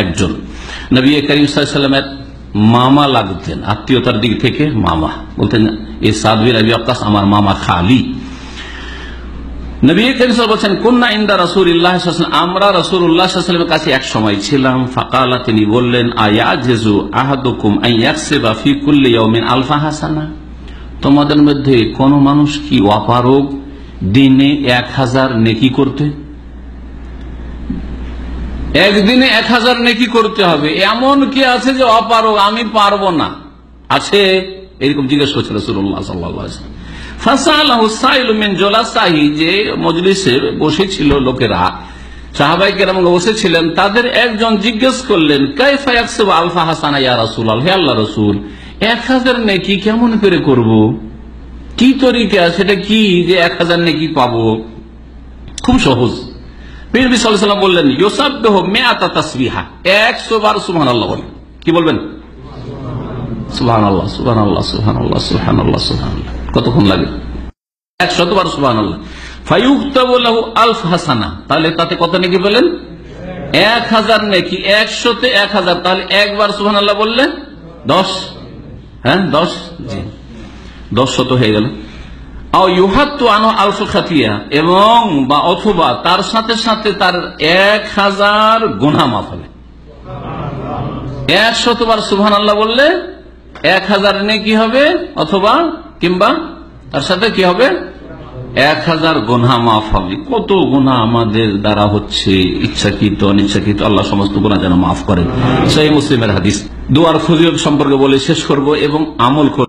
একজন নবী করিম সাল্লাল্লাহু আলাইহি ওয়াসাল্লামের মামা লাগতেন, আত্মীয়তার দিক থেকে মামা বলতেন, এই সাদ বিন আবি ওয়াক্কাস আমার মামা খালি। নবী করিম সাল্লাল্লাহু আলাইহি ওয়াসাল্লাম বলেন, কুননা ইনদা রাসূলিল্লাহ সাল্লাল্লাহু আলাইহি ওয়াসাল্লাম, আমরা রাসূলুল্লাহ সাল্লাল্লাহু আলাইহি ওয়াসাল্লামের কাছে এক সময় ছিলাম। ফাকালা, তিনি বললেন, আয়াজিজু আহাদুকুম আন ইয়াকসিবা ফি কুল্লি ইয়াউমিন আলফা হাসানা, তোমাদের মধ্যে কোন মানুষ কি অপারগ দিনে 1000 নেকি করতে? একদিনে 1000 নেকি করতে হবে, এমন কি আছে যে অপারগ, আমি পারবো না, আছে? এরকম জিজ্ঞেস করছে রাসূলুল্লাহ সাল্লাল্লাহু আলাইহি ওয়াসাল্লাম। ফাসালাহু সাইলু মিন জুলাসাহি, যে মজলিসে বসেছিল লোকেরা, সাহাবায়ে কেরাম বসেছিলেন, তাদের একজন জিজ্ঞেস করলেন, কাইফা ইয়াকসিবু আলফা হাসানা ইয়া রাসূলুল্লাহ, হে আল্লাহর রাসূল, 1000 নেকি কেমন করে করব? কি তরিকা, সেটা কি যে 1000 নেকি পাবো? খুব সহজ। নবী সাল্লাল্লাহু আলাইহি ওয়াসাল্লাম বললেন, ইউসাব্বিহু মিআতা তাসবিহা, 100 বার সুবহানাল্লাহ বলেন। কি বলবেন? সুবহানাল্লাহ, সুবহানাল্লাহ, সুবহানাল্লাহ, সুবহানাল্লাহ, সুবহানাল্লাহ। কতক্ষণ লাগে? 100 বার সুবহানাল্লাহ। ফায়ুক্তাবু লাহু আলফ হাসানা, তাহলে তাতে কত নেকি পেলেন? 1000 নেকি। 100 তে 1000, তাহলে একবার সুবহানাল্লাহ বললে 10, হ্যাঁ 10, জি 10 হয়ে গেল। এবং বা অথবা তার সাথে সাথে তার 1000 গুনাহ মাফ হবে। 100 বার সুবহানাল্লাহ বললে 1000 নেকি হবে, অথবা কিংবা তার সাথে কি হবে? 1000 গুনাহ মাফ হবে। কত গুনাহ আমাদের দ্বারা হচ্ছে, ইচ্ছাকৃত অনিচ্ছাকৃত, আল্লাহ সমস্ত গুনাহ যেন মাফ করেন। সহিহ মুসলিমের হাদিস। দুয়ার ফজিলত সম্পর্কে বলে শেষ করব এবং আমল করব।